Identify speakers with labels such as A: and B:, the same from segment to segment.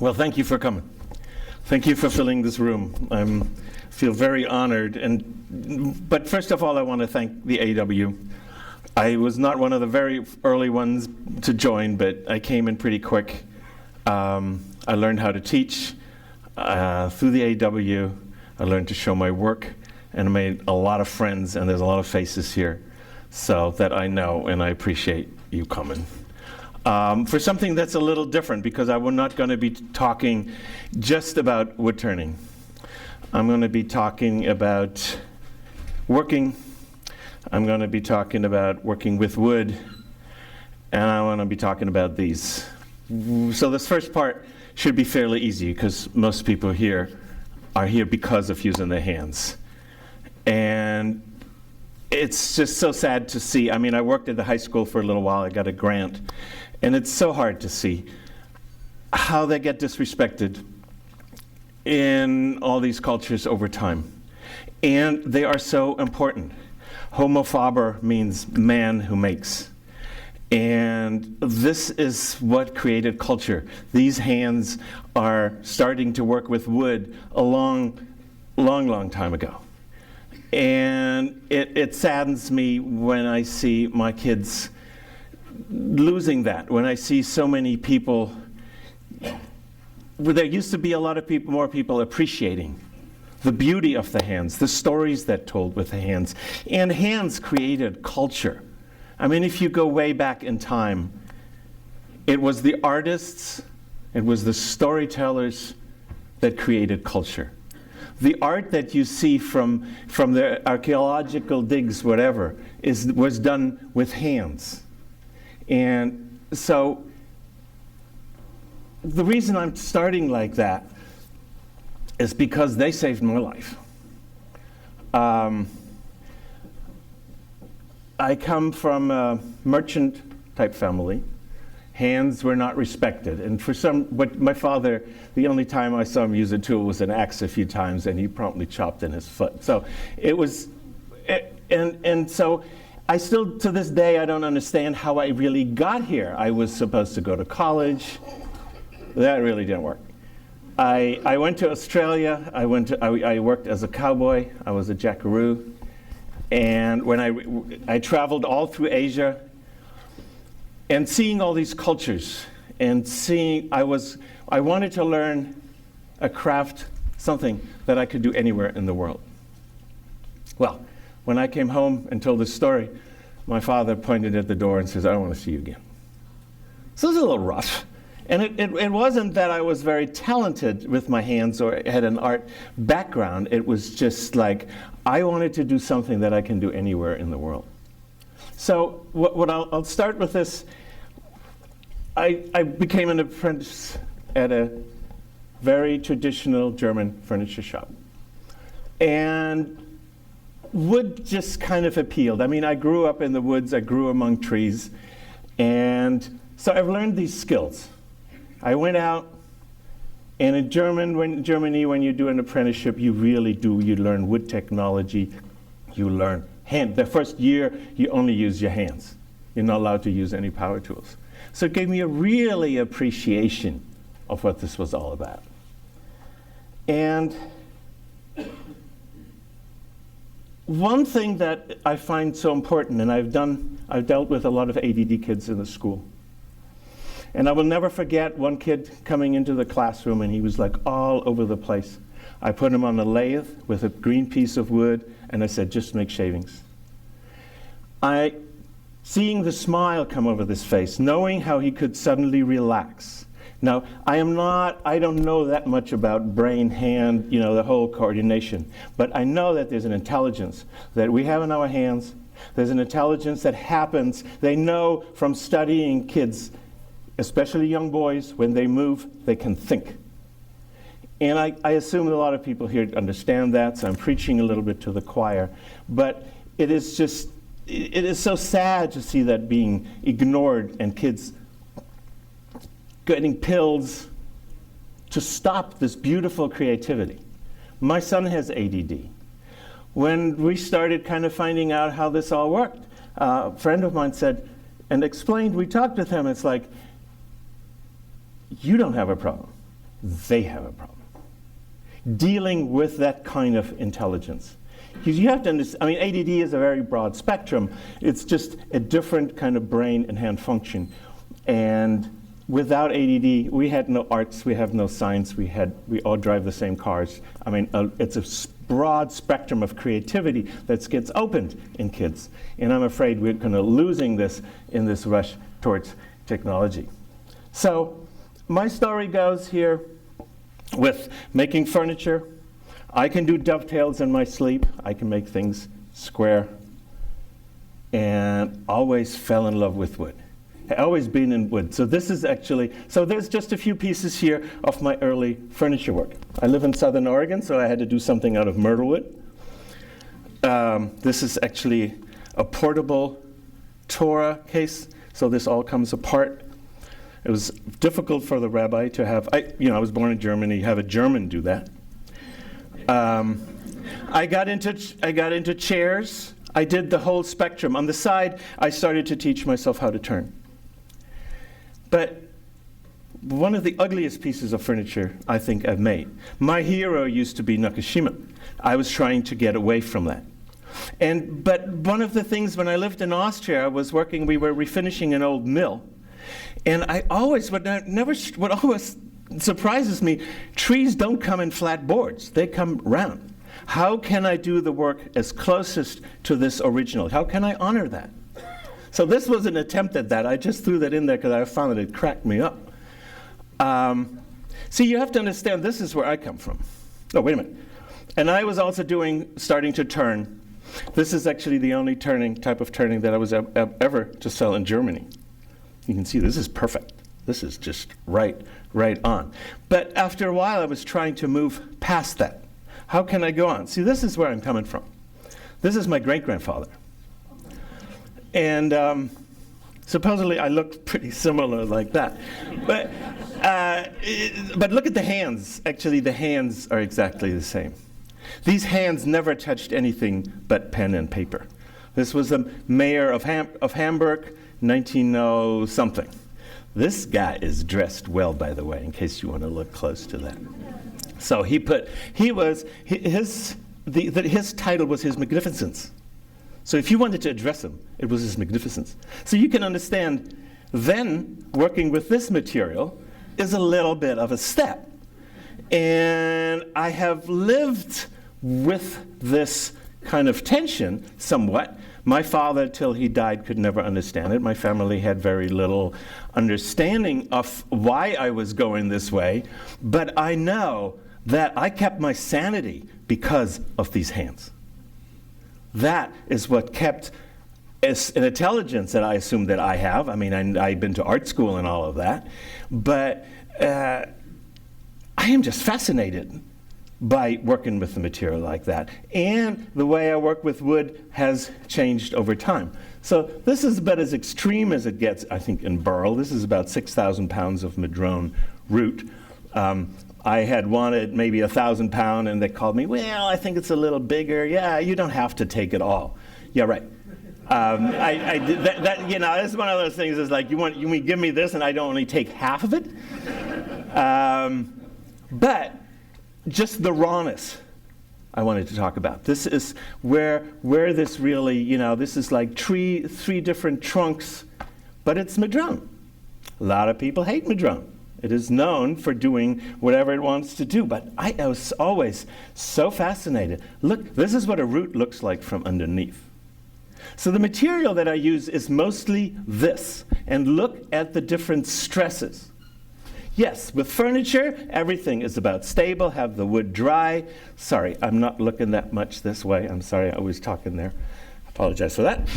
A: Well, thank you for coming. Thank you for filling this room. I feel very honored. But first of all, I want to thank the AAW. I was not one of the very early ones to join, but I came in pretty quick. I learned how to teach through the AAW. I learned to show my work, and I made a lot of friends, and there's a lot of faces here, so that I know, and I appreciate you coming. For something that's a little different, because I'm not going to be talking just about wood turning. I'm going to be talking about working. I'm going to be talking about working with wood, and I want to be talking about these. So this first part should be fairly easy, because most people here are here because of using their hands. And it's just so sad to see. I mean, I worked at the high school for a little while. I got a grant. And it's so hard to see how they get disrespected in all these cultures over time. And they are so important. Homo faber means man who makes. And this is what created culture. These hands are starting to work with wood a long time ago. And it saddens me when I see my kids losing that, when I see so many people. There used to be a lot of people, more people appreciating the beauty of the hands, the stories that told with the hands. And hands created culture. I mean, if you go way back in time, it was the artists, it was the storytellers that created culture. The art that you see from the archaeological digs, whatever, was done with hands. And so the reason I'm starting like that is because they saved my life. I come from a merchant type family. Hands were not respected. And but my father, the only time I saw him use a tool was an axe a few times, and he promptly chopped in his foot. So it was, and so I still, to this day, I don't understand how I really got here. I was supposed to go to college. That really didn't work. I went to Australia. I worked as a cowboy. I was a jackaroo. And when I traveled all through Asia, and seeing all these cultures, and I wanted to learn a craft, something that I could do anywhere in the world. Well, when I came home and told this story, my father pointed at the door and says, "I don't want to see you again." So it was a little rough. And it wasn't that I was very talented with my hands or had an art background. It was just like, I wanted to do something that I can do anywhere in the world. So I'll start with this. I became an apprentice at a very traditional German furniture shop. And wood just kind of appealed. I mean, I grew up in the woods, I grew among trees, and so I've learned these skills. I went out, and in Germany, when you do an apprenticeship, you really do. You learn wood technology, you learn hand. The first year, you only use your hands. You're not allowed to use any power tools. So it gave me a really appreciation of what this was all about. And one thing that I find so important, and I've dealt with a lot of ADD kids in the school. And I will never forget one kid coming into the classroom, and he was like all over the place. I put him on a lathe with a green piece of wood, and I said, "Just make shavings." Seeing the smile come over this face, knowing how he could suddenly relax. Now, I don't know that much about brain, hand, the whole coordination, but I know that there's an intelligence that we have in our hands. There's an intelligence that happens. They know from studying kids, especially young boys, when they move, they can think. And I assume that a lot of people here understand that, so I'm preaching a little bit to the choir. But it is so sad to see that being ignored and kids getting pills to stop this beautiful creativity. My son has ADD. When we started kind of finding out how this all worked, a friend of mine said, and explained, we talked with him, it's like, you don't have a problem. they have a problem. Dealing with that kind of intelligence. Because you have to understand, I mean, ADD is a very broad spectrum. It's just a different kind of brain and hand function. And without ADD, we had no arts, we have no science, we all drive the same cars. I mean, it's a broad spectrum of creativity that gets opened in kids. And I'm afraid we're kind of losing this in this rush towards technology. So my story goes here with making furniture. I can do dovetails in my sleep. I can make things square. And always fell in love with wood. I've always been in wood. So this is actually, so there's just a few pieces here of my early furniture work. I live in Southern Oregon, so I had to do something out of myrtle wood. This is actually a portable Torah case, so this all comes apart. It was difficult for the rabbi to have, I was born in Germany, have a German do that. I got into chairs. I did the whole spectrum. On the side, I started to teach myself how to turn. But one of the ugliest pieces of furniture I think I've made. My hero used to be Nakashima. I was trying to get away from that. But one of the things when I lived in Austria, I was working, we were refinishing an old mill. And what always surprises me, trees don't come in flat boards, they come round. How can I do the work as closest to this original? How can I honor that? So this was an attempt at that. I just threw that in there because I found that it cracked me up. See, you have to understand, this is where I come from. Oh, wait a minute. And I was also starting to turn. This is actually the only type of turning that I was ever to sell in Germany. You can see this is perfect. This is just right on. But after a while, I was trying to move past that. How can I go on? See, this is where I'm coming from. This is my great-grandfather. And supposedly I looked pretty similar like that. But look at the hands. Actually, the hands are exactly the same. These hands never touched anything but pen and paper. This was the mayor of Hamburg, 1900-something. This guy is dressed well, by the way, in case you want to look close to that. So his title was His Magnificence. So if you wanted to address him, it was His Magnificence. So you can understand then working with this material is a little bit of a step. And I have lived with this kind of tension somewhat. My father, till he died, could never understand it. My family had very little understanding of why I was going this way. But I know that I kept my sanity because of these hands. That is what kept an intelligence that I assume that I have. I mean, I've been to art school and all of that. But I am just fascinated by working with the material like that. And the way I work with wood has changed over time. So this is about as extreme as it gets, I think, in burl. This is about 6,000 pounds of madrone root. I had wanted maybe 1,000 pound, and they called me, well, I think it's a little bigger. Yeah, you don't have to take it all. Yeah, right. I did that, it's one of those things is like, you give me this and I don't only take half of it. But just the rawness I wanted to talk about. This is where this really, this is like three different trunks, but it's madrone. A lot of people hate madrone. It is known for doing whatever it wants to do, but I was always so fascinated. Look, this is what a root looks like from underneath. So the material that I use is mostly this, and look at the different stresses. Yes, with furniture, everything is about stable, have the wood dry. Sorry, I'm not looking that much this way. I'm sorry, I was talking there. I apologize for that.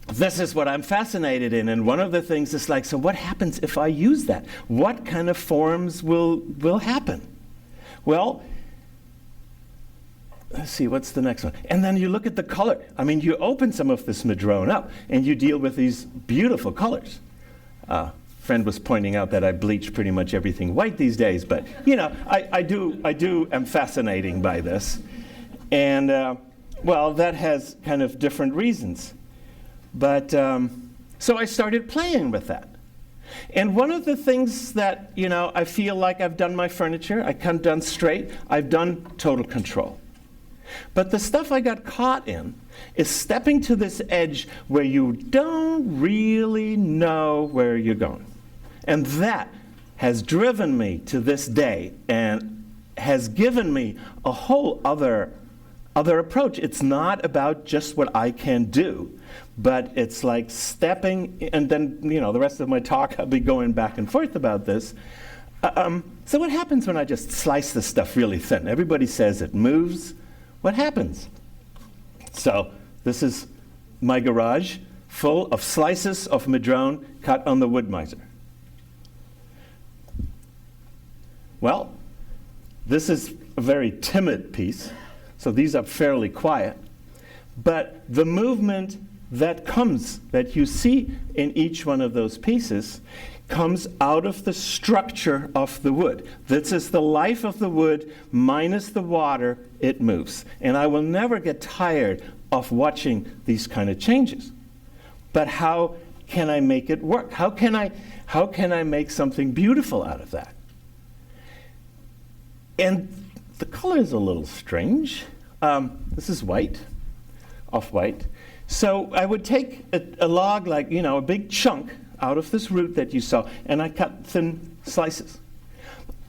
A: This is what I'm fascinated in, and one of the things is like, so what happens if I use that? What kind of forms will happen? Well, let's see, what's the next one? And then you look at the color. I mean, you open some of this madrone up, and you deal with these beautiful colors. Friend was pointing out that I bleach pretty much everything white these days, but I am fascinating by this, and well, that has kind of different reasons. But so I started playing with that. And one of the things that, I feel like I've done my furniture, I come done straight, I've done total control. But the stuff I got caught in is stepping to this edge where you don't really know where you're going. And that has driven me to this day and has given me a whole other approach. It's not about just what I can do, but it's like stepping, and then, the rest of my talk I'll be going back and forth about this. So what happens when I just slice this stuff really thin? Everybody says it moves. What happens? So this is my garage full of slices of madrone cut on the wood miser. Well, this is a very timid piece, so these are fairly quiet. But the movement that you see in each one of those pieces comes out of the structure of the wood. This is the life of the wood minus the water, it moves. And I will never get tired of watching these kind of changes. But how can I make it work? How can I make something beautiful out of that? And the color is a little strange. This is white, off-white. So I would take a log, like, a big chunk out of this root that you saw, and I cut thin slices.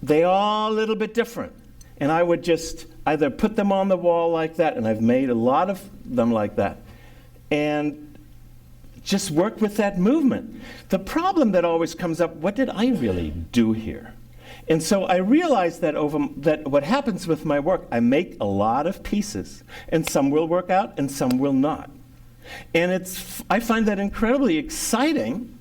A: They are a little bit different. And I would just either put them on the wall like that, and I've made a lot of them like that, and just work with that movement. The problem that always comes up, what did I really do here? And so I realized that what happens with my work, I make a lot of pieces, and some will work out and some will not. And I find that incredibly exciting,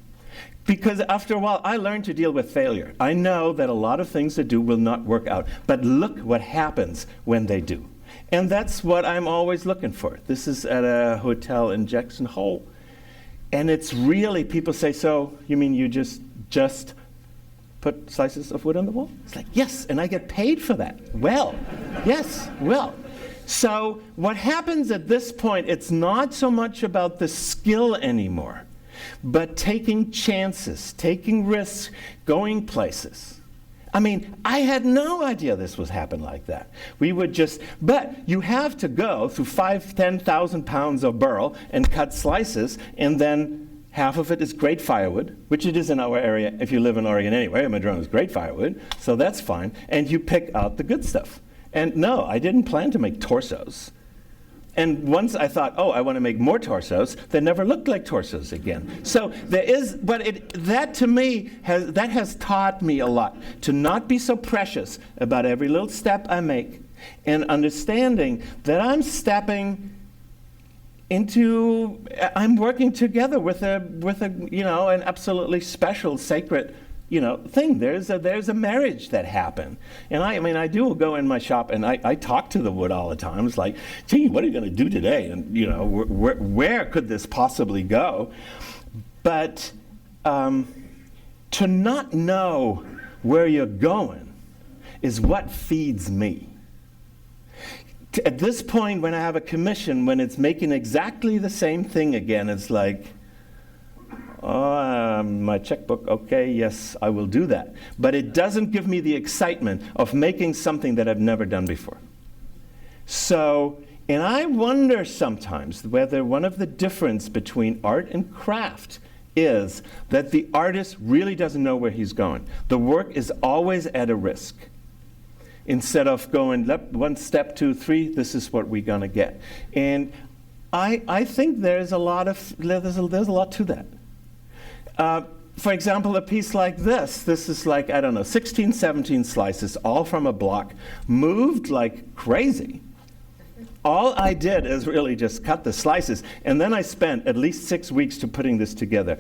A: because after a while I learned to deal with failure. I know that a lot of things that do will not work out, but look what happens when they do. And that's what I'm always looking for. This is at a hotel in Jackson Hole. And it's really, people say, so you mean you just put slices of wood on the wall? It's like, yes, and I get paid for that. Well, yes, well. So what happens at this point, it's not so much about the skill anymore, but taking chances, taking risks, going places. I mean, I had no idea this would happen like that. But you have to go through 10,000 pounds of burl and cut slices, and then half of it is great firewood, which it is in our area. If you live in Oregon anyway, madrone is great firewood, so that's fine. And you pick out the good stuff. And no, I didn't plan to make torsos. And once I thought, I want to make more torsos, they never looked like torsos again. So that to me has taught me a lot, to not be so precious about every little step I make, and understanding that I'm working together with an absolutely special, sacred thing. There's a marriage that happened. And I do go in my shop and I talk to the wood all the time. It's like, gee, what are you going to do today? And where could this possibly go? But to not know where you're going is what feeds me. At this point, when I have a commission, when it's making exactly the same thing again, it's like, my checkbook, okay, yes, I will do that. But it doesn't give me the excitement of making something that I've never done before. So, and I wonder sometimes whether one of the difference between art and craft is that the artist really doesn't know where he's going. The work is always at a risk. Instead of going, one step, 2, 3, this is what we're going to get. And I think there's a lot to that. For example, a piece like this is like, 16, 17 slices, all from a block, moved like crazy. All I did is really just cut the slices, and then I spent at least 6 weeks to putting this together.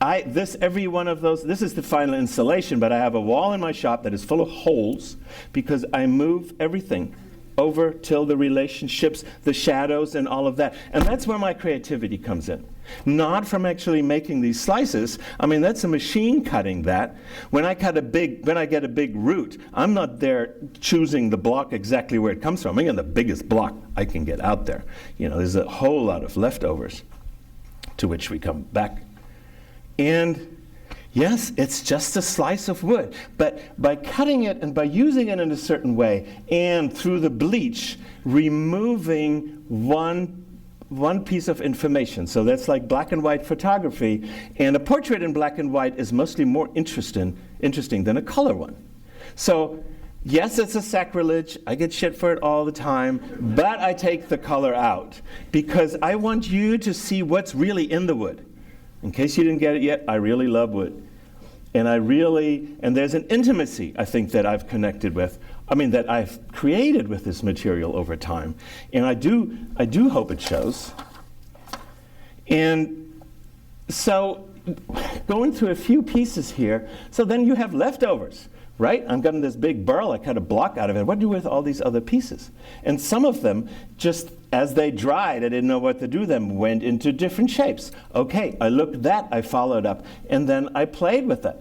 A: Every one of those, this is the final installation, but I have a wall in my shop that is full of holes because I move everything over till the relationships, the shadows, and all of that. And that's where my creativity comes in. Not from actually making these slices. That's a machine cutting that. When I get a big root, I'm not there choosing the block exactly where it comes from. I get the biggest block I can get out there. There's a whole lot of leftovers to which we come back. And, Yes, it's just a slice of wood. But by cutting it and by using it in a certain way, and through the bleach, removing one piece of information. So that's like black and white photography. And a portrait in black and white is mostly more interesting than a color one. So yes, it's a sacrilege. I get shit for it all the time. But I take the color out because I want you to see what's really in the wood. In case you didn't get it yet, I really love wood. And there's an intimacy, I think, that I've connected with, that I've created with this material over time. And I do hope it shows. And so, going through a few pieces here, so then you have leftovers, right? I'm getting this big burl, I cut a block out of it. What do you do with all these other pieces? And some of them, just as they dried, I didn't know what to do with them, went into different shapes. Okay, I looked at that, I followed up, and then I played with it.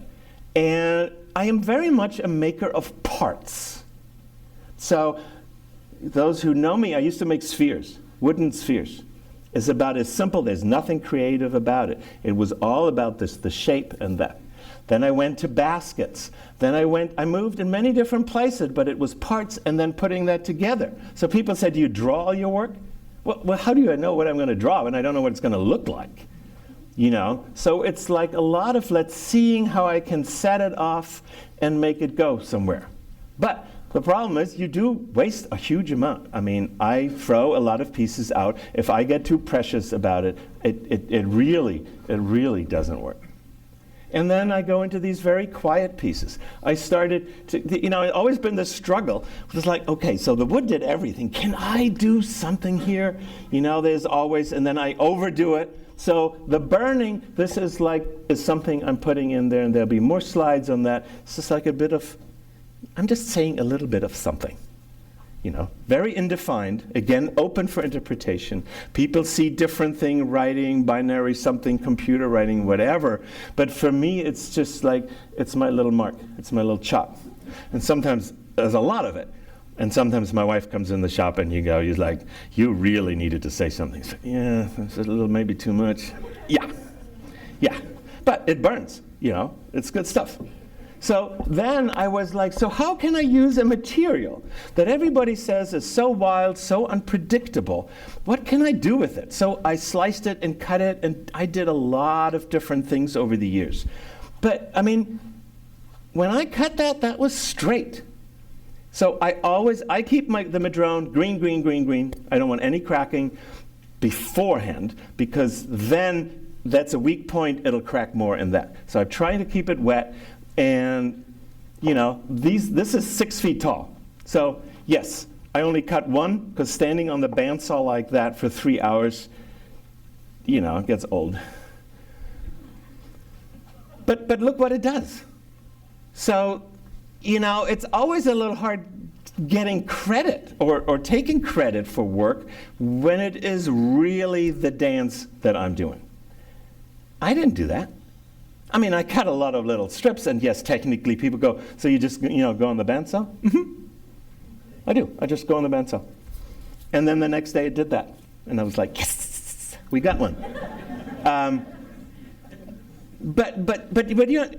A: And I am very much a maker of parts. So those who know me, I used to make spheres, wooden spheres. It's about as simple, there's nothing creative about it. It was all about the shape and that. Then I went to baskets. Then I moved in many different places, but it was parts and then putting that together. So people said, do you draw all your work? Well, how do I know what I'm going to draw when I don't know what it's going to look like? So it's like a lot of seeing how I can set it off and make it go somewhere. But the problem is you do waste a huge amount. I throw a lot of pieces out. If I get too precious about it, it really doesn't work. And then I go into these very quiet pieces. I started to, it's always been this struggle. It's like, okay, so the wood did everything. Can I do something here? There's always, and then I overdo it. So the burning, this is something I'm putting in there, and there'll be more slides on that. It's just like I'm just saying a little bit of something. Very indefined, again, open for interpretation. People see different thing, writing, binary something, computer writing, whatever. But for me, it's just it's my little mark. It's my little chop. And sometimes there's a lot of it. And sometimes my wife comes in the shop and you're like, you really needed to say something. It's like, yeah, it's a little maybe too much. Yeah. But it burns, it's good stuff. So then I was like, so how can I use a material that everybody says is so wild, so unpredictable? What can I do with it? So I sliced it and cut it, and I did a lot of different things over the years. But, when I cut that was straight. So I keep the madrone green. I don't want any cracking beforehand, because then that's a weak point, it'll crack more in that. So I'm trying to keep it wet. And, this is 6 feet tall. So, yes, I only cut one, because standing on the bandsaw like that for 3 hours, it gets old. But look what it does. So, it's always a little hard getting credit or taking credit for work when it is really the dance that I'm doing. I didn't do that. I cut a lot of little strips, and yes, technically people go, so you just, go on the bandsaw? Mm-hmm. I do. I just go on the bandsaw. And then the next day it did that. And I was like, yes, we got one. But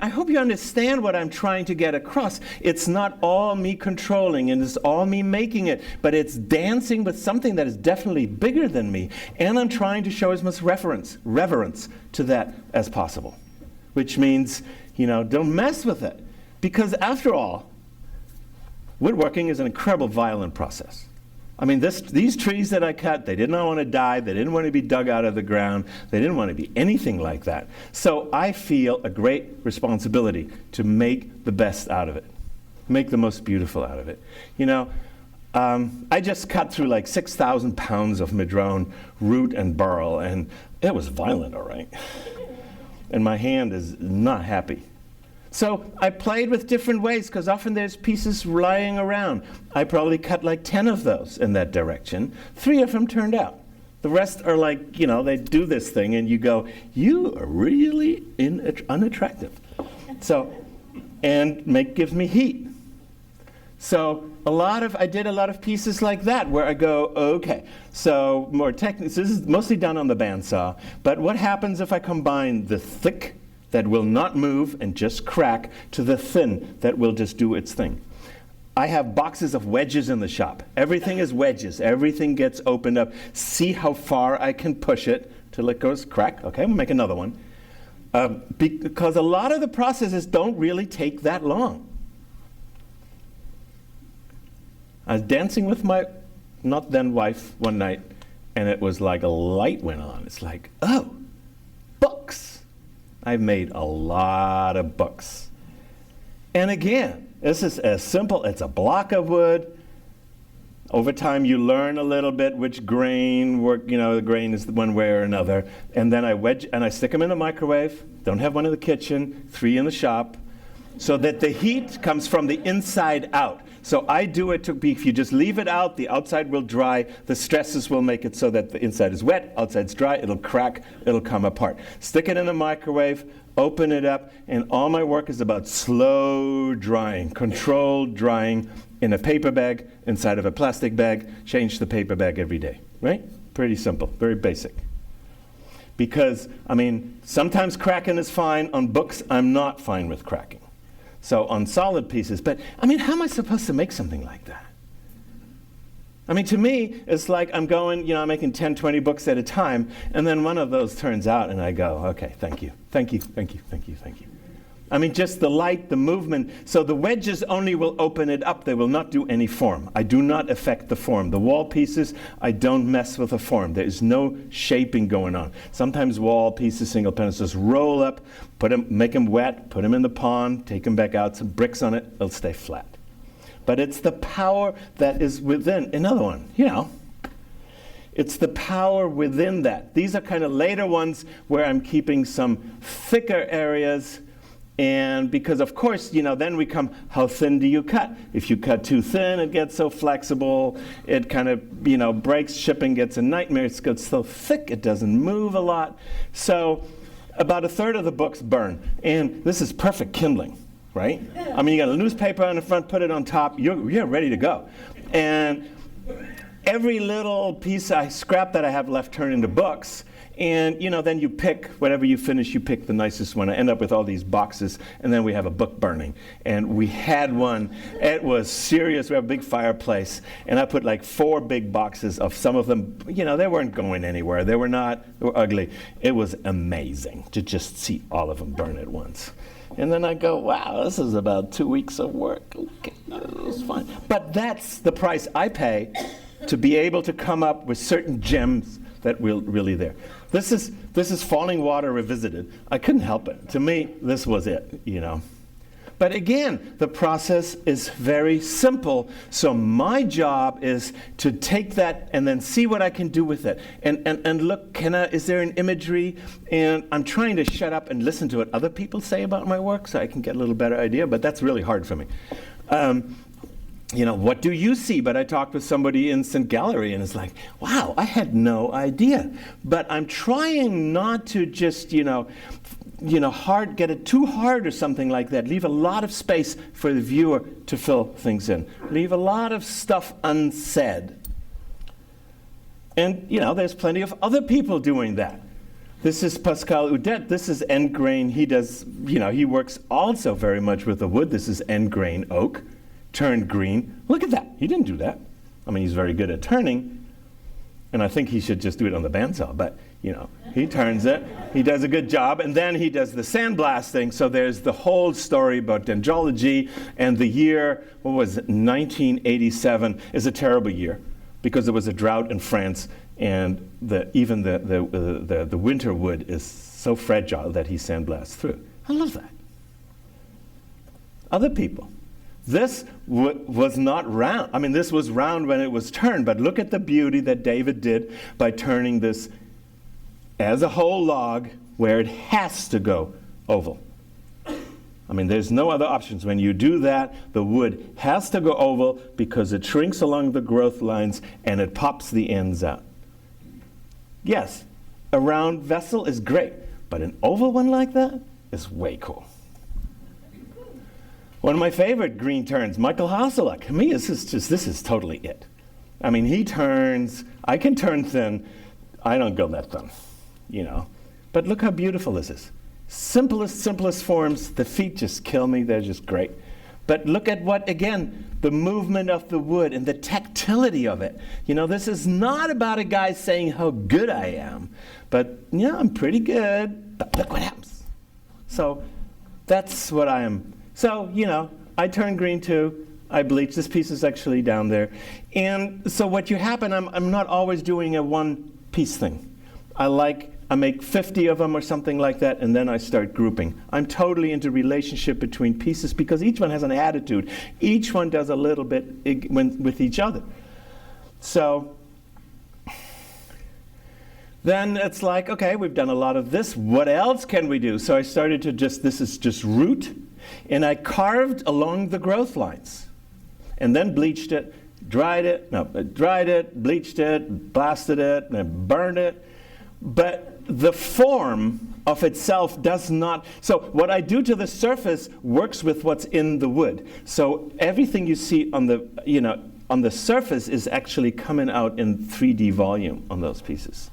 A: I hope you understand what I'm trying to get across. It's not all me controlling, and it's all me making it, but it's dancing with something that is definitely bigger than me. And I'm trying to show as much reverence to that as possible. Which means, don't mess with it. Because after all, woodworking is an incredible violent process. These trees that I cut, they did not want to die. They didn't want to be dug out of the ground. They didn't want to be anything like that. So I feel a great responsibility to make the best out of it, make the most beautiful out of it. I just cut through 6,000 pounds of madrone, root, and burl, and it was violent, all right. And my hand is not happy. So I played with different ways, because often there's pieces lying around. I probably cut 10 of those in that direction. 3 of them turned out. The rest are they do this thing, and you go, you are really unattractive. So, and gives me heat. So I did a lot of pieces like that where I go, okay, so more technical. So this is mostly done on the bandsaw, but what happens if I combine the thick that will not move and just crack to the thin that will just do its thing. I have boxes of wedges in the shop. Everything is wedges. Everything gets opened up. See how far I can push it till it goes crack. Okay, we'll make another one. Because a lot of the processes don't really take that long. I was dancing with my not then wife one night, and it was like a light went on. It's like, oh, books. I've made a lot of books. And again, this is as simple. It's a block of wood. Over time, you learn a little bit which grain work. The grain is one way or another. And then I stick them in the microwave. Don't have one in the kitchen. 3 in the shop, so that the heat comes from the inside out. So I do it to be, if you just leave it out, the outside will dry. The stresses will make it so that the inside is wet, outside's dry. It'll crack. It'll come apart. Stick it in the microwave. Open it up, and all my work is about slow drying, controlled drying in a paper bag inside of a plastic bag. Change the paper bag every day, right? Pretty simple, very basic. Because, sometimes cracking is fine. On books, I'm not fine with cracking. So on solid pieces, but how am I supposed to make something like that? To me, it's like I'm going, I'm making 10, 20 books at a time, and then one of those turns out, and I go, okay, thank you. Just the light, the movement. So the wedges only will open it up. They will not do any form. I do not affect the form. The wall pieces, I don't mess with the form. There is no shaping going on. Sometimes wall pieces, single panels, just roll up, make them wet, put them in the pond, take them back out, some bricks on it, it'll stay flat. But it's the power that is within. Another one, it's the power within that. These are kind of later ones where I'm keeping some thicker areas. And because, of course, then we come, how thin do you cut? If you cut too thin, it gets so flexible. It kind of, breaks. Shipping gets a nightmare. It gets so thick, it doesn't move a lot. So about a third of the books burn. And this is perfect kindling. Right? You got a newspaper on the front, put it on top, you're ready to go. And every little piece I scrap that I have left turn into books. And, then you pick, whatever you finish, you pick the nicest one. I end up with all these boxes, and then we have a book burning. And we had one. It was serious. We have a big fireplace. And I put like 4 big boxes of some of them, they weren't going anywhere. They were ugly. It was amazing to just see all of them burn at once. And then I go, wow, this is about 2 weeks of work. Okay, it was fine. But that's the price I pay to be able to come up with certain gems that will really there. This is Falling Water revisited. I couldn't help it. To me, this was it, But again, the process is very simple. So my job is to take that and then see what I can do with it. And look, is there an imagery? And I'm trying to shut up and listen to what other people say about my work so I can get a little better idea, but that's really hard for me. What do you see? But I talked with somebody in St. Gallery, and it's like, wow, I had no idea. But I'm trying not to just, get it too hard or something like that. Leave a lot of space for the viewer to fill things in. Leave a lot of stuff unsaid. And, there's plenty of other people doing that. This is Pascal Udet. This is end grain. He does, he works also very much with the wood. This is end grain oak, turned green. Look at that. He didn't do that. He's very good at turning. And I think he should just do it on the bandsaw, but he turns it. He does a good job, and then he does the sandblasting. So there's the whole story about dendrology, and the year, 1987 is a terrible year because there was a drought in France, and even the winter wood is so fragile that he sandblasts through. I love that. Other people. This was not round. This was round when it was turned, but look at the beauty that David did by turning this as a whole log where it has to go oval. There's no other options. When you do that, the wood has to go oval because it shrinks along the growth lines and it pops the ends out. Yes, a round vessel is great, but an oval one like that is way cool. One of my favorite green turns, Michael Hasseluk. To me, this is totally it. He turns, I can turn thin, I don't go that thin, But look how beautiful this is. simplest forms. The feet just kill me. They're just great. But look at what, again, the movement of the wood and the tactility of it. You know, this is not about a guy saying how good I am, but, yeah, I'm pretty good, but look what happens. So that's what I am. So, you know, I turn green too. I bleach. This piece is actually down there. And so what you happen, I'm not always doing a one-piece thing. I make 50 of them or something like that, and then I start grouping. I'm totally into relationship between pieces because each one has an attitude. Each one does a little bit with each other. So then it's like, okay, we've done a lot of this. What else can we do? So I started to this is just root, and I carved along the growth lines, and then bleached it, dried it, bleached it, blasted it, and burned it. But the form of itself does not. So what I do to the surface works with what's in the wood. So everything you see on the surface is actually coming out in 3D volume on those pieces.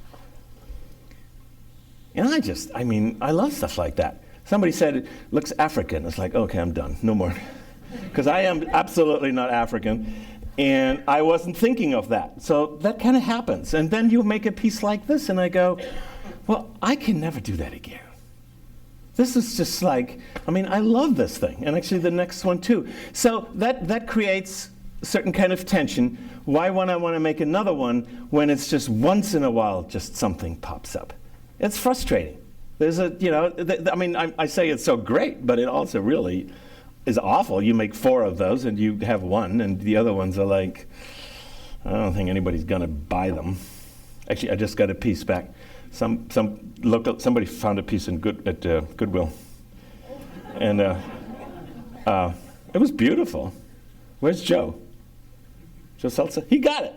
A: And I love stuff like that. Somebody said it looks African. It's like, okay, I'm done. No more. Because I am absolutely not African. And I wasn't thinking of that. So that kind of happens. And then you make a piece like this, and I go, well, I can never do that again. This is just like, I love this thing. And actually the next one too. So that creates a certain kind of tension. Why would I want to make another one when it's just once in a while just something pops up? It's frustrating. There's I say it's so great, but it also really is awful. You make 4 of those and you have one, and the other ones are like, I don't think anybody's gonna buy them. Actually, I just got a piece back. Somebody found a piece at Goodwill, and it was beautiful. Where's Joe? Joe Seltzer? He got it.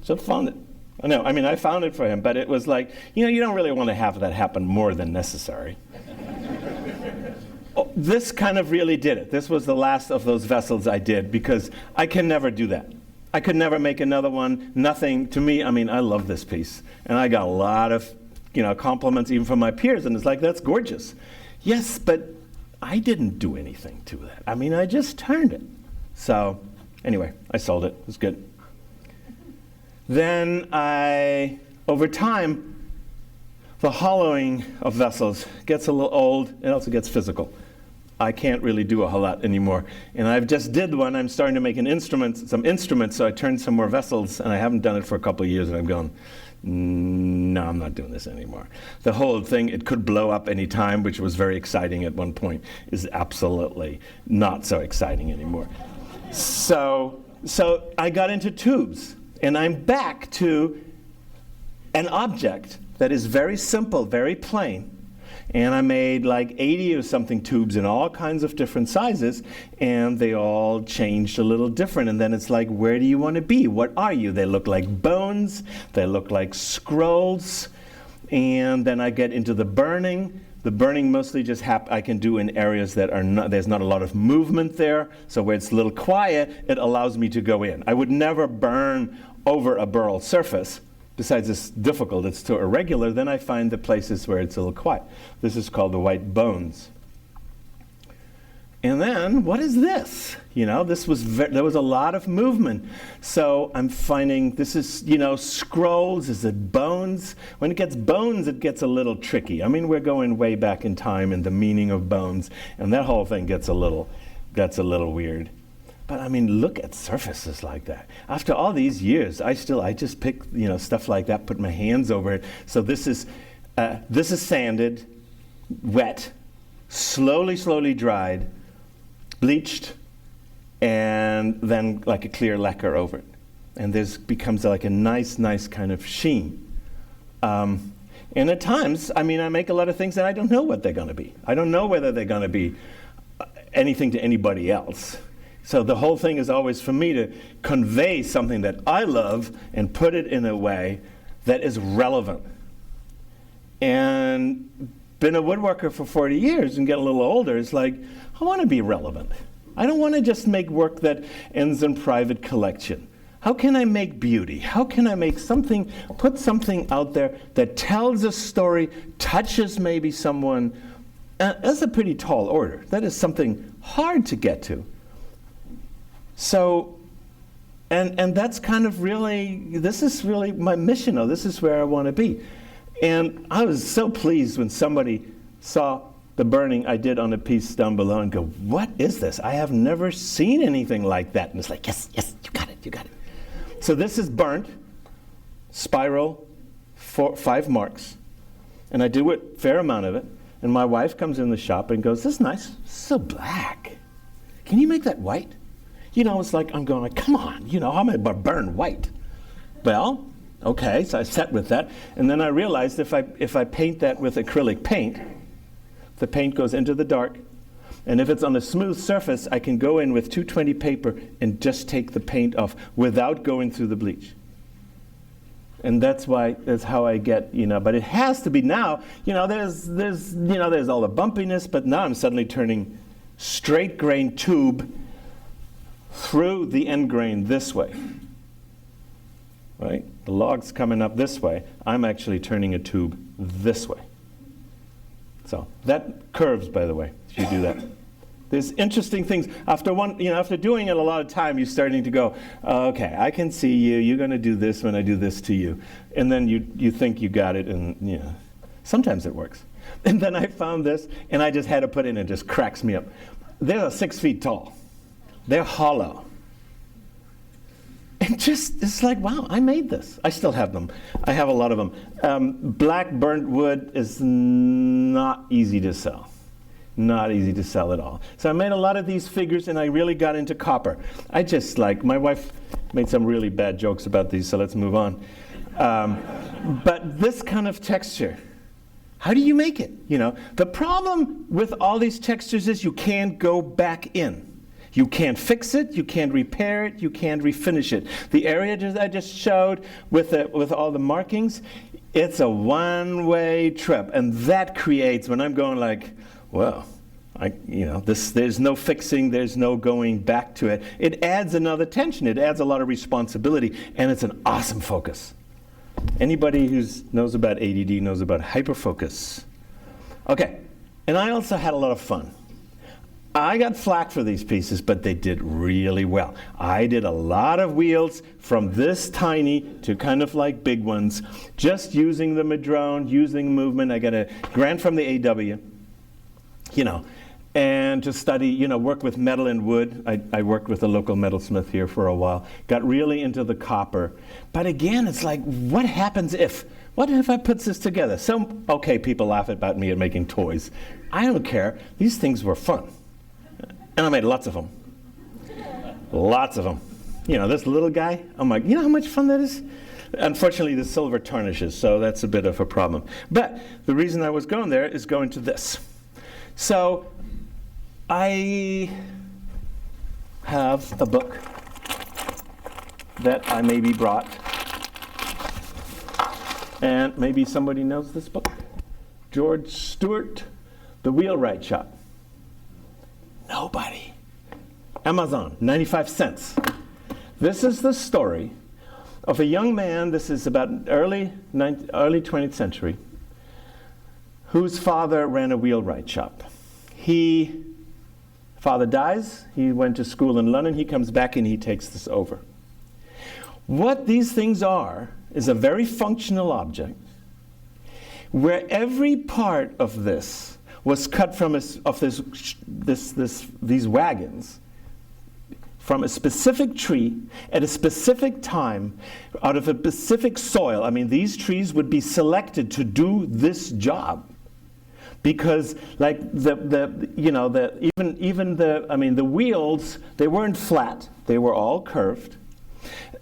A: Joe found it. I found it for him, but it was like, you don't really want to have that happen more than necessary. This kind of really did it. This was the last of those vessels I did, because I can never do that. I could never make another one. Nothing, to me, I love this piece. And I got a lot of, compliments even from my peers, and it's like, that's gorgeous. Yes, but I didn't do anything to that. I just turned it. So, anyway, I sold it. It was good. Then over time, the hollowing of vessels gets a little old. It also gets physical. I can't really do a whole lot anymore. And I've just did one. I'm starting to make some instruments, so I turned some more vessels, and I haven't done it for a couple of years, and I'm going, no, I'm not doing this anymore. The whole thing, it could blow up any time, which was very exciting at one point, is absolutely not so exciting anymore. So I got into tubes, and I'm back to an object that is very simple, very plain. And I made like 80 or something tubes in all kinds of different sizes, and they all changed a little different. And then it's like, where do you want to be? What are you? They look like bones. They look like scrolls. And then I get into the burning. The burning mostly just I can do in areas that there's not a lot of movement there. So where it's a little quiet, it allows me to go in. I would never burn over a burl surface. Besides it's difficult, it's too irregular, then I find the places where it's a little quiet. This is called the white bones. And then, what is this? There was a lot of movement. So I'm finding this is, scrolls, is it bones? When it gets bones, it gets a little tricky. We're going way back in time in the meaning of bones, and that whole thing gets a little weird. But look at surfaces like that. After all these years, I just pick stuff like that, put my hands over it. So this is sanded, wet, slowly dried, bleached, and then like a clear lacquer over it. And this becomes like a nice kind of sheen. And at times, I make a lot of things that I don't know what they're going to be. I don't know whether they're going to be anything to anybody else. So the whole thing is always for me to convey something that I love and put it in a way that is relevant. And been a woodworker for 40 years and get a little older, it's like, I want to be relevant. I don't want to just make work that ends in private collection. How can I make beauty? How can I make something, put something out there that tells a story, touches maybe someone, That's a pretty tall order. That is something hard to get to. So, and that's kind of really, this is really my mission, or this is where I want to be. And I was so pleased when somebody saw the burning I did on a piece down below and go, what is this? I have never seen anything like that. And it's like, yes, yes, you got it, you got it. So this is burnt, spiral, 5 marks. And I do a fair amount of it. And my wife comes in the shop and goes, this is nice, so black. Can you make that white? You know, it's like, I'm going like, come on, you know, how am I going to burn white? Well, okay, so I sat with that. And then I realized if I paint that with acrylic paint, the paint goes into the dark. And if it's on a smooth surface, I can go in with 220 paper and just take the paint off without going through the bleach. And that's how I get, you know, but it has to be now, you know, there's all the bumpiness, but now I'm suddenly turning straight grain tube through the end grain this way, right? The log's coming up this way. I'm actually turning a tube this way. So that curves, by the way, if you do that. There's interesting things. After doing it a lot of time, you're starting to go, okay, I can see you. You're going to do this when I do this to you. And then you think you got it, and you know, sometimes it works. And then I found this, and I just had to put it in. It just cracks me up. They're 6 feet tall. They're hollow. And just, it's like, wow, I made this. I still have them. I have a lot of them. Black burnt wood is not easy to sell. Not easy to sell at all. So I made a lot of these figures, and I really got into copper. I just like, my wife made some really bad jokes about these, so let's move on. But this kind of texture, how do you make it? You know, the problem with all these textures is you can't go back in. You can't fix it, you can't repair it, you can't refinish it. The area I just showed with all the markings, it's a one-way trip, and that creates, when I'm going like, well, there's no fixing, there's no going back to it. It adds another tension, it adds a lot of responsibility, and it's an awesome focus. Anybody who knows about ADD knows about hyperfocus. Okay, and I also had a lot of fun. I got flack for these pieces, but they did really well. I did a lot of wheels from this tiny to kind of like big ones, just using the madrone, using movement. I got a grant from the AAW, you know, and to study, you know, work with metal and wood. I worked with a local metalsmith here for a while, got really into the copper. But again, it's like, what happens if? What if I put this together? Okay, people laugh about me at making toys. I don't care. These things were fun. And I made lots of them. Lots of them. You know, this little guy, I'm like, you know how much fun that is? Unfortunately, the silver tarnishes, so that's a bit of a problem. But the reason I was going there is going to this. So I have a book that I maybe brought. And maybe somebody knows this book. George Stewart, The Wheelwright Shop. Nobody. Amazon, 95 cents. This is the story of a young man, this is about early 20th century, whose father ran a wheelwright shop. Father dies, he went to school in London, he comes back and he takes this over. What these things are is a very functional object where every part of this was cut from these wagons from a specific tree at a specific time out of a specific soil. I mean, these trees would be selected to do this job because, like the wheels, they weren't flat; they were all curved.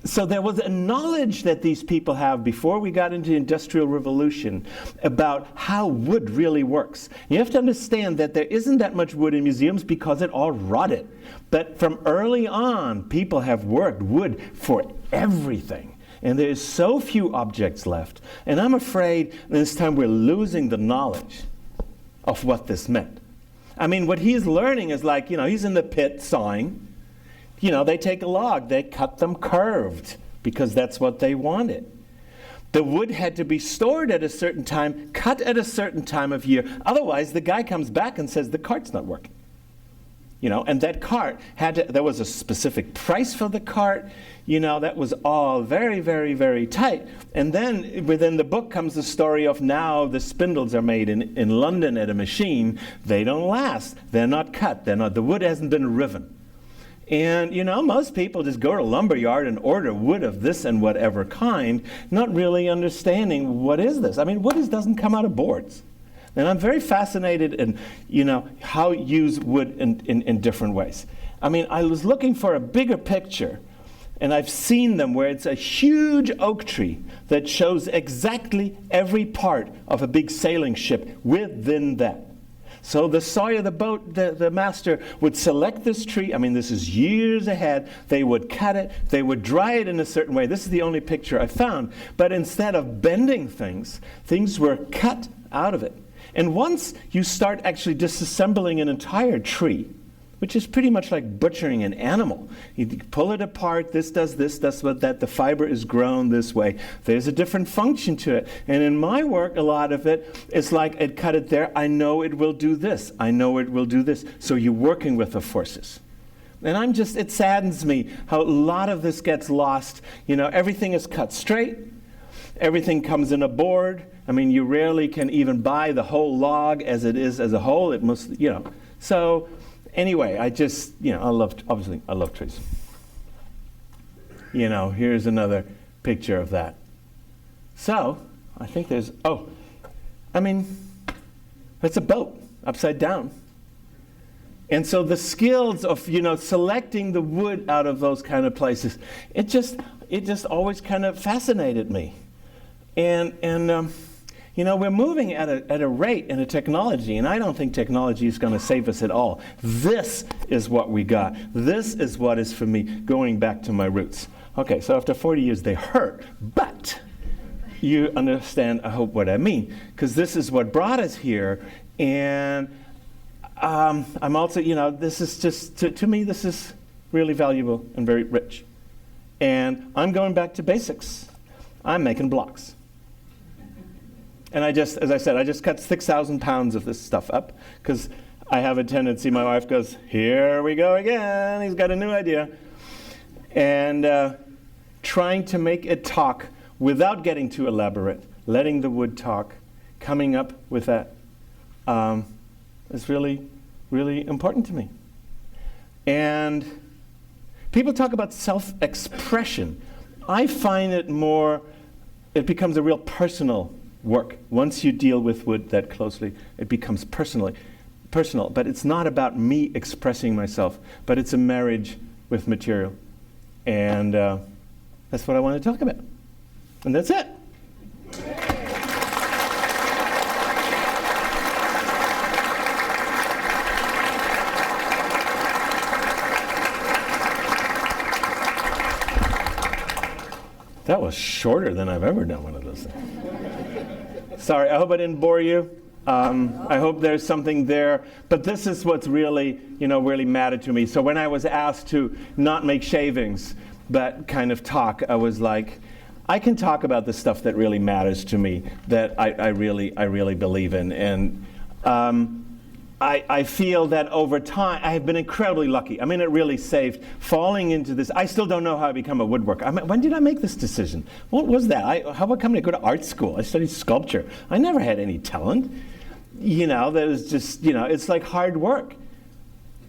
A: So there was a knowledge that these people have before we got into the Industrial Revolution about how wood really works. You have to understand that there isn't that much wood in museums because it all rotted. But from early on, people have worked wood for everything. And there's so few objects left. And I'm afraid this time we're losing the knowledge of what this meant. I mean, what he's learning is like, he's in the pit sawing. They take a log, they cut them curved because that's what they wanted. The wood had to be stored at a certain time, cut at a certain time of year. Otherwise, the guy comes back and says the cart's not working. And that cart there was a specific price for the cart. That was all very, very, very tight. And then within the book comes the story of now the spindles are made in London at a machine. They don't last. They're not cut. The wood hasn't been riven. And, most people just go to a lumber yard and order wood of this and whatever kind, not really understanding what is this. I mean, wood doesn't come out of boards. And I'm very fascinated in, how you use wood in different ways. I mean, I was looking for a bigger picture, and I've seen them where it's a huge oak tree that shows exactly every part of a big sailing ship within that. So the sawyer, the boat, the master would select this tree. I mean, this is years ahead. They would cut it. They would dry it in a certain way. This is the only picture I found. But instead of bending things, things were cut out of it. And once you start actually disassembling an entire tree, which is pretty much like butchering an animal. You pull it apart, this does what that, the fiber is grown this way. There's a different function to it. And in my work, a lot of it is like, I'd cut it there, I know it will do this, I know it will do this. So you're working with the forces. And it saddens me how a lot of this gets lost. Everything is cut straight, everything comes in a board. I mean, you rarely can even buy the whole log as it is as a whole. It must, So anyway, I love trees. Here's another picture of that. So, I think that's a boat upside down. And so the skills of, selecting the wood out of those kind of places, it just always kind of fascinated me. And we're moving at a rate in a technology, and I don't think technology is going to save us at all. This is what we got. This is what is, for me, going back to my roots. Okay, so after 40 years, they hurt, but you understand, I hope, what I mean, because this is what brought us here, and I'm also, this is just, to me, this is really valuable and very rich. And I'm going back to basics. I'm making blocks. And as I said, I just cut 6,000 pounds of this stuff up because I have a tendency, my wife goes, here we go again, he's got a new idea. And trying to make it talk without getting too elaborate, letting the wood talk, coming up with that is really, really important to me. And people talk about self-expression. I find it becomes a real personal work. Once you deal with wood that closely, it becomes personal. But it's not about me expressing myself, but it's a marriage with material. And that's what I want to talk about. And that's it. That was shorter than I've ever done one of those things. Sorry, I hope I didn't bore you. I hope there's something there. But this is what's really, really mattered to me. So when I was asked to not make shavings, but kind of talk, I was like, I can talk about the stuff that really matters to me, that I really believe in. And I feel that over time, I have been incredibly lucky. I mean, it really saved falling into this. I still don't know how I become a woodworker. I mean, when did I make this decision? What was that? How about coming to go to art school? I studied sculpture. I never had any talent. That was just, it's like hard work.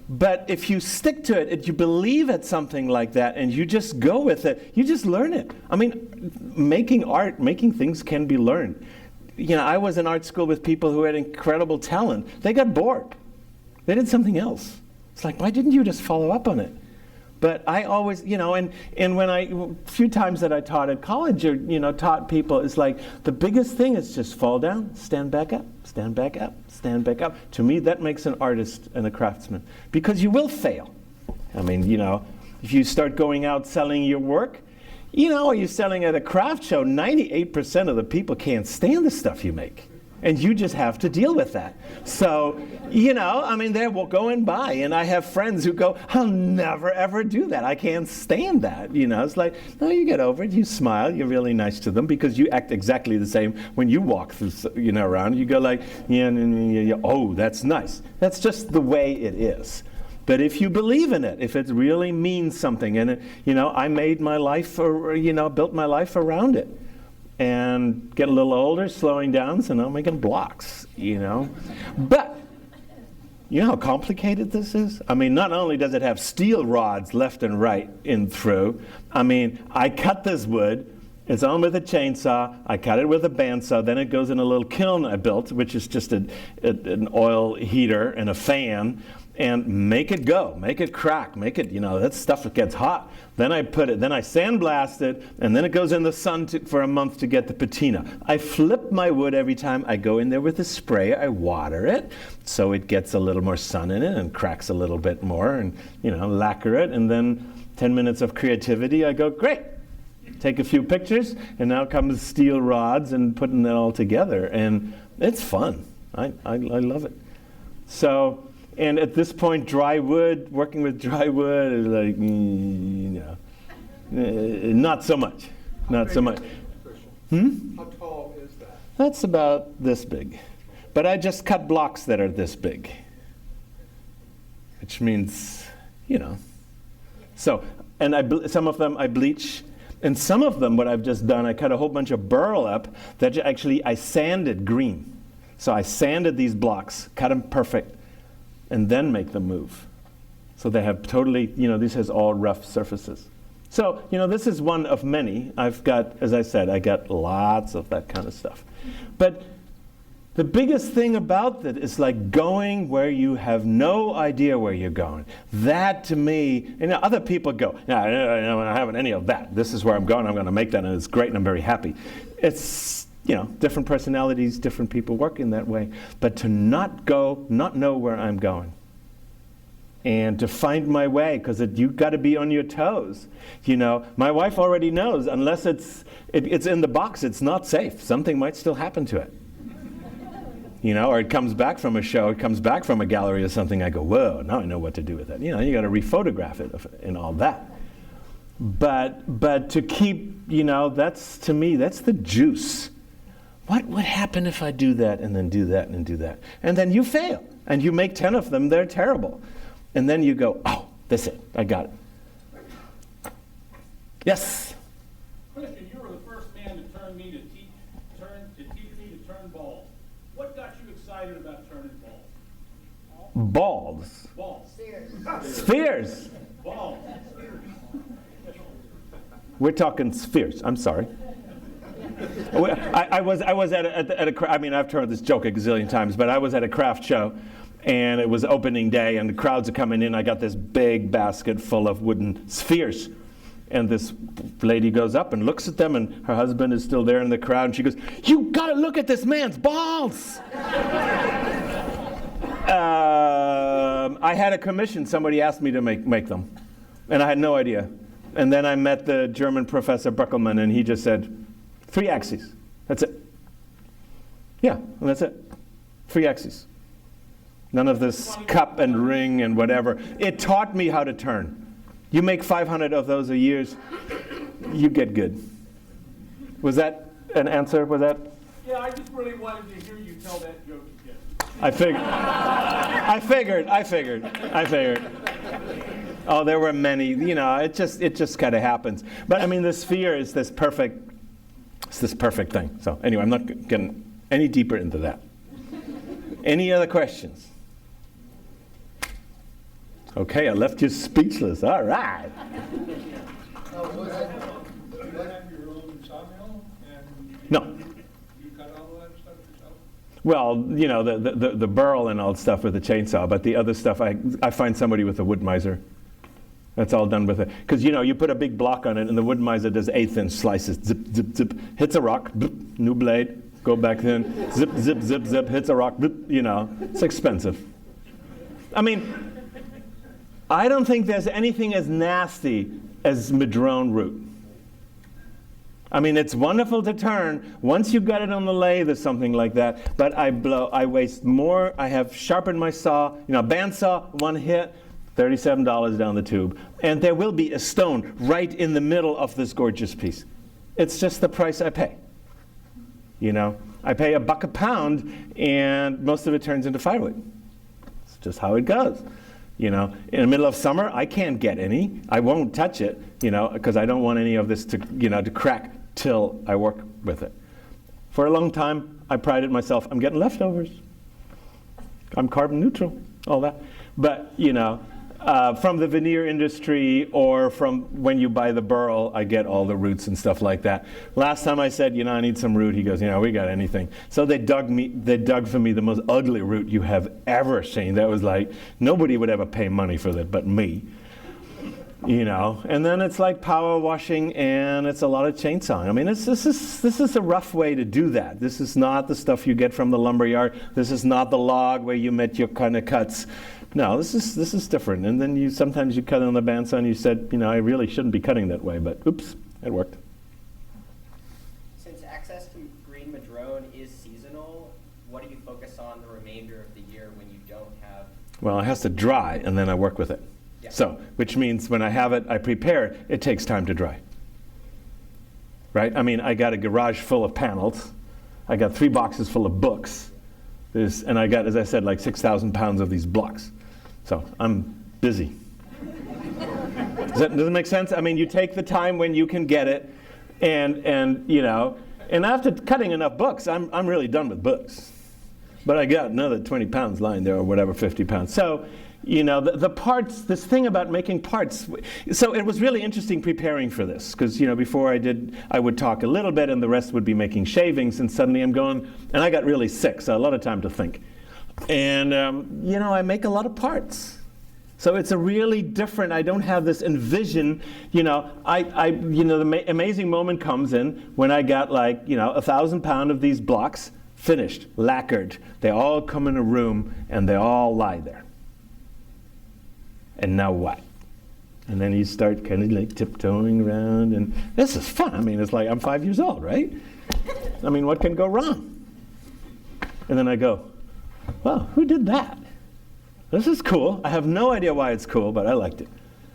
A: But if you stick to it, if you believe at something like that, and you just go with it, you just learn it. I mean, making art, making things can be learned. I was in art school with people who had incredible talent. They got bored. They did something else. It's like, why didn't you just follow up on it? But I always, and when a few times that I taught at college or, taught people, it's like the biggest thing is just fall down, stand back up, stand back up, stand back up. To me, that makes an artist and a craftsman because you will fail. I mean, if you start going out selling your work, or you're selling at a craft show, 98% of the people can't stand the stuff you make. And you just have to deal with that. So, I mean, they're going by, and I have friends who go, I'll never, ever do that. I can't stand that. It's like, no, you get over it. You smile. You're really nice to them because you act exactly the same when you walk through, around. You go like, yeah, oh, that's nice. That's just the way it is. But if you believe in it, if it really means something, and I made my life, built my life around it. And get a little older, slowing down, so now I'm making blocks, But, you know how complicated this is? I mean, not only does it have steel rods left and right in through, I mean, I cut this wood, it's on with a chainsaw, I cut it with a bandsaw, then it goes in a little kiln I built, which is just an oil heater and a fan, and make it go, make it crack, make it, that stuff gets hot. Then I sandblast it, and then it goes in the sun for a month to get the patina. I flip my wood every time I go in there with a sprayer. I water it so it gets a little more sun in it and cracks a little bit more, and lacquer it. And then 10 minutes of creativity. I go, great. Take a few pictures, and now comes steel rods and putting it all together, and it's fun. I love it. So. And at this point, dry wood, working with dry wood is like, not so much. Not so much.
B: How tall is that?
A: That's about this big. But I just cut blocks that are this big. Which means, So, and some of them I bleach. And some of them, what I've just done, I cut a whole bunch of burl up that actually I sanded green. So I sanded these blocks, cut them perfect, and then make them move. So they have totally, this has all rough surfaces. So, this is one of many. I've got, as I said, I got lots of that kind of stuff. But the biggest thing about that is like going where you have no idea where you're going. That to me, other people go, no, I don't have any of that. This is where I'm going, I'm going to make that, and it's great, and I'm very happy. It's, different personalities, different people work in that way. But to not know where I'm going. And to find my way, because you've got to be on your toes. My wife already knows, unless it's in the box, it's not safe. Something might still happen to it. Or it comes back from a show, it comes back from a gallery or something, I go, whoa, now I know what to do with it. You got to rephotograph it and all that. But to keep, that's, to me, that's the juice. What would happen if I do that and then do that and do that? And then you fail. And you make 10 of them, they're terrible. And then you go, oh, that's it, I got it. Yes?
C: Christian, you were the first man to teach me to turn balls. What got you excited about turning balls?
A: Balls?
C: Balls.
A: Spheres?
C: Balls.
A: We're talking spheres, I'm sorry. I was at a I mean, I've heard this joke a gazillion times, but I was at a craft show, and it was opening day, and the crowds are coming in. I got this big basket full of wooden spheres, and this lady goes up and looks at them, and her husband is still there in the crowd, and she goes, "You got to look at this man's balls!" I had a commission. Somebody asked me to make them, and I had no idea. And then I met the German professor Buckelman, and he just said, 3 axes. That's it. Yeah, and that's it. 3 axes. None of this cup and ring and whatever. It taught me how to turn. You make 500 of those a year, you get good. Was that an answer? Was that?
C: Yeah, I just really wanted to hear you tell that joke again.
A: I figured. Oh, there were many. It just kind of happens. But I mean, the sphere is this perfect thing. So anyway, I'm not getting any deeper into that. Any other questions? Okay, I left you speechless. All right.
B: Do you have your own sawmill?
A: No.
B: You cut all that stuff yourself?
A: Well, the burl and all stuff with the chainsaw, but the other stuff, I find somebody with a wood miser. That's all done with it. Because, you put a big block on it, and the wood miser does 1/8-inch slices. Zip, zip, zip. Hits a rock. Bloop, new blade. Go back in. Zip, zip, zip, zip. Hits a rock. Bloop, It's expensive. I mean, I don't think there's anything as nasty as madrone root. I mean, it's wonderful to turn once you've got it on the lathe or something like that, but I waste more. I have sharpened my saw, bandsaw, one hit, $37 down the tube. And there will be a stone right in the middle of this gorgeous piece. It's just the price I pay. I pay $1 a pound, and most of it turns into firewood. It's just how it goes. In the middle of summer, I can't get any. I won't touch it, because I don't want any of this to, to crack till I work with it. For a long time, I prided myself, I'm getting leftovers. I'm carbon neutral, all that. But, from the veneer industry or from when you buy the burl, I get all the roots and stuff like that. Last time I said, I need some root, he goes, we got anything. So they dug for me the most ugly root you have ever seen. That was like, nobody would ever pay money for that but me. And then it's like power washing, and it's a lot of chainsawing. I mean, this is a rough way to do that. This is not the stuff you get from the lumber yard. This is not the log where you met your kind of cuts. No, this is different. And then sometimes you cut on the bandsaw, and you said, I really shouldn't be cutting that way, but oops, it worked.
D: Since access to green madrone is seasonal, what do you focus on the remainder of the year when you don't have?
A: Well, it has to dry, and then I work with it.
D: Yeah.
A: So, which means when I have it, I prepare it, it takes time to dry. Right? I mean, I got a garage full of panels. I got 3 boxes full of books. And I got, as I said, like 6,000 pounds of these blocks. So I'm busy. Does it make sense? I mean, you take the time when you can get it, and after cutting enough books, I'm really done with books. But I got another 20 pounds lying there, or whatever, 50 pounds. So, the parts, this thing about making parts. So it was really interesting preparing for this, because, before I would talk a little bit, and the rest would be making shavings, and suddenly I'm going, and I got really sick, so a lot of time to think. And, I make a lot of parts. So it's a really different, I don't have this envision, the amazing moment comes in when I got 1,000 pounds of these blocks finished, lacquered. They all come in a room, and they all lie there. And now what? And then you start kind of like tiptoeing around, and this is fun. I mean, it's like I'm 5 years old, right? I mean, what can go wrong? And then I go, well, who did that? This is cool. I have no idea why it's cool, but I liked it.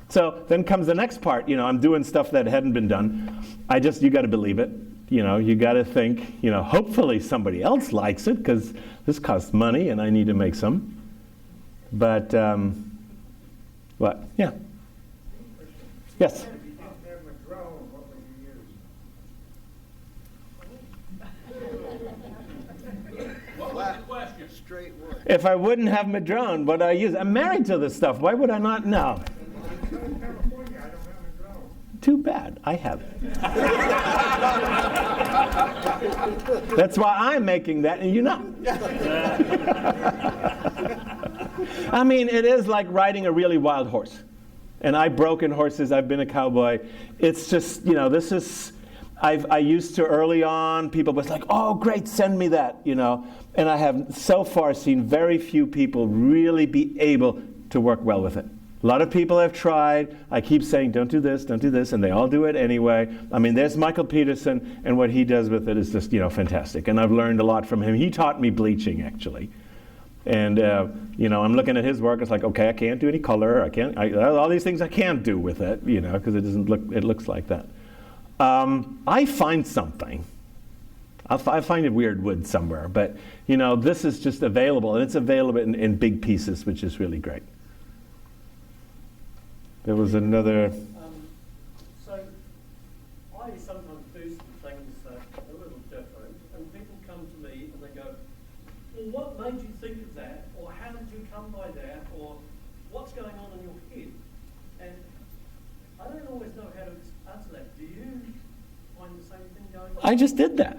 A: So then comes the next part. I'm doing stuff that hadn't been done. You got to believe it. You got to think, hopefully somebody else likes it, because this costs money and I need to make some. But, what? Yeah. Yes?
B: If you didn't have madrone, what would you use?
C: What was the question?
B: Straight wood.
A: If I wouldn't have madrone, what would I use? I'm married to this stuff. Why would I not know?
B: I'm in California, I don't have madrone.
A: Too bad. I have it. That's why I'm making that, and you're not. I mean, it is like riding a really wild horse. And I've broken horses. I've been a cowboy. It's just, this is, I used to early on, people was like, oh, great, send me that, And I have so far seen very few people really be able to work well with it. A lot of people have tried. I keep saying, don't do this, and they all do it anyway. I mean, there's Michael Peterson, and what he does with it is just, fantastic. And I've learned a lot from him. He taught me bleaching, actually. And, I'm looking at his work. It's like, okay, I can't do any color. All these things I can't do with it, because it looks like that. I find something. I find a weird wood somewhere. But, this is just available. And it's available in big pieces, which is really great. There was another.
E: So I sometimes do some things a little different, and people come to me and they go, well, what made you think of that, or how did you come by that, or what's going on in your head? And I don't always know how to answer that. Do you find the same thing going on?
A: I just did that.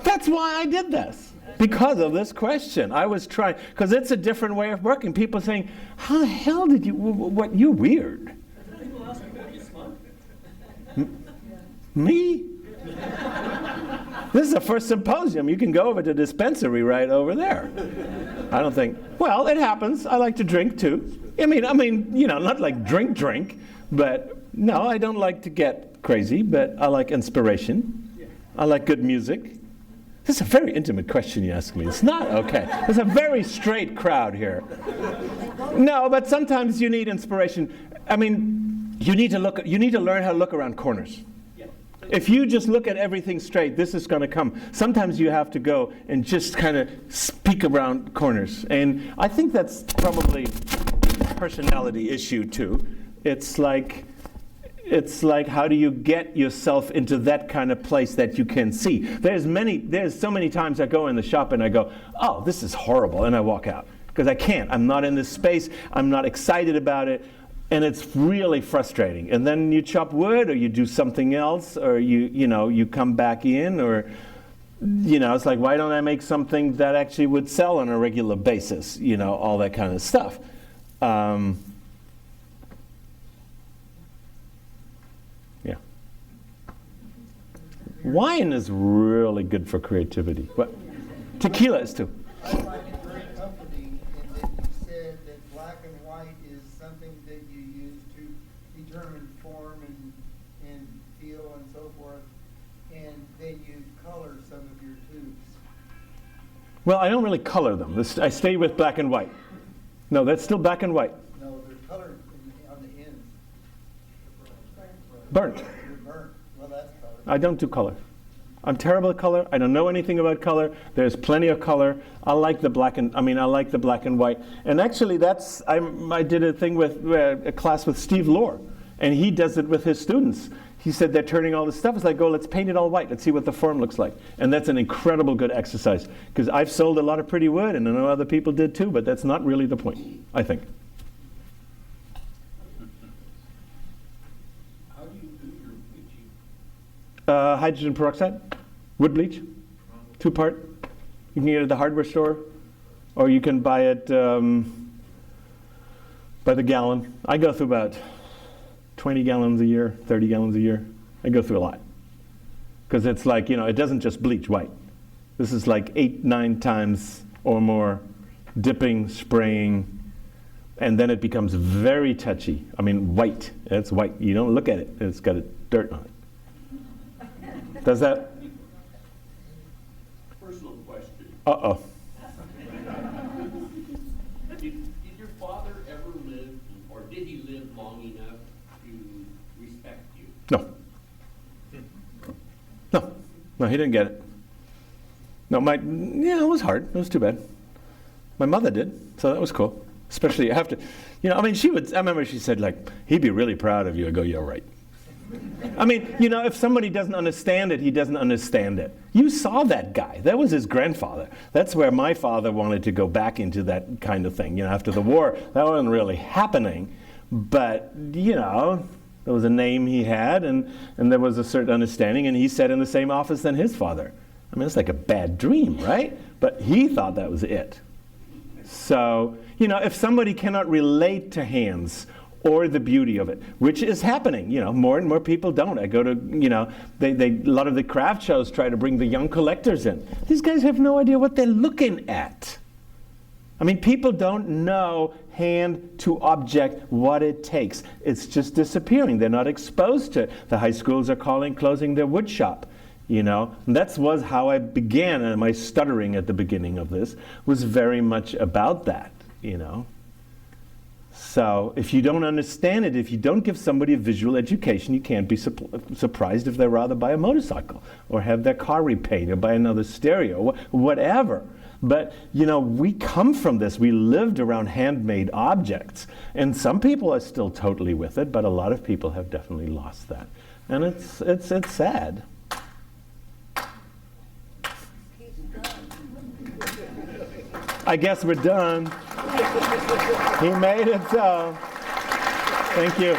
A: That's why I did this. Because of this question. I was trying, because it's a different way of working. People saying, how the hell did you, what, you're weird.
E: Do people ask you what you smoke?
A: Me? This is the first symposium. You can go over to the dispensary right over there. I don't think, well, it happens. I like to drink too. I mean, not like drink, but no, I don't like to get crazy, but I like inspiration. I like good music. This is a very intimate question you ask me. It's not okay. There's a very straight crowd here. No, but sometimes you need inspiration. I mean, you need to learn how to look around corners. If you just look at everything straight, this is going to come. Sometimes you have to go and just kind of speak around corners. And I think that's probably a personality issue too. It's like how do you get yourself into that kind of place that you can see? There's so many times I go in the shop and I go, oh, this is horrible, and I walk out. Because I can't. I'm not in this space. I'm not excited about it. And it's really frustrating. And then you chop wood, or you do something else, or you come back in, or it's like, why don't I make something that actually would sell on a regular basis? All that kind of stuff. Yeah. Wine is really good for creativity. What? Tequila is too.
F: I find it very comforting in that you said that black and white is something that you use to determine form and feel and so forth, and then you color some of your tubes.
A: Well, I don't really color them. I stay with black and white. No, that's still black and white.
F: No, they're colored on the ends.
A: Burnt.
F: They're burnt. Well, that's colored.
A: I don't do color. I'm terrible at color. I don't know anything about color. There's plenty of color. I like the black and white. And actually, I did a thing with a class with Steve Lohr, and he does it with his students. He said they're turning all this stuff. It's like, go, let's paint it all white. Let's see what the form looks like. And that's an incredible good exercise, because I've sold a lot of pretty wood, and I know other people did too, but that's not really the point, I think.
C: How do you do your bleaching?
A: Hydrogen peroxide, wood bleach, 2-part. You can get it at the hardware store, or you can buy it by the gallon. I go through about 20 gallons a year, 30 gallons a year. I go through a lot. Because it's like, it doesn't just bleach white. This is like 8-9 times or more dipping, spraying, and then it becomes very touchy. I mean, white. It's white. You don't look at it. It's got dirt on it. Does that?
C: Personal question.
A: Uh-oh.
C: Did your father ever live, or did he live long enough to respect you?
A: No, he didn't get it. No, it was hard. It was too bad. My mother did, so that was cool. Especially after, I remember she said, like, he'd be really proud of you. I go, yeah, right. I mean, if somebody doesn't understand it, he doesn't understand it. You saw that guy. That was his grandfather. That's where my father wanted to go back into that kind of thing. After the war, that wasn't really happening. But, there was a name he had, and there was a certain understanding, and he sat in the same office than his father. I mean, it's like a bad dream, right? But he thought that was it. So, if somebody cannot relate to hands or the beauty of it, which is happening, more and more people don't. I go to, a lot of the craft shows try to bring the young collectors in. These guys have no idea what they're looking at. I mean, people don't know hand to object what it takes. It's just disappearing. They're not exposed to it. The high schools are closing their wood shop. And that was how I began, and my stuttering at the beginning of this was very much about that, So if you don't understand it, if you don't give somebody a visual education, you can't be surprised if they rather buy a motorcycle or have their car repainted or buy another stereo, whatever. But, we come from this. We lived around handmade objects. And some people are still totally with it, but a lot of people have definitely lost that. And it's sad. I guess we're done. He made it so. Thank you.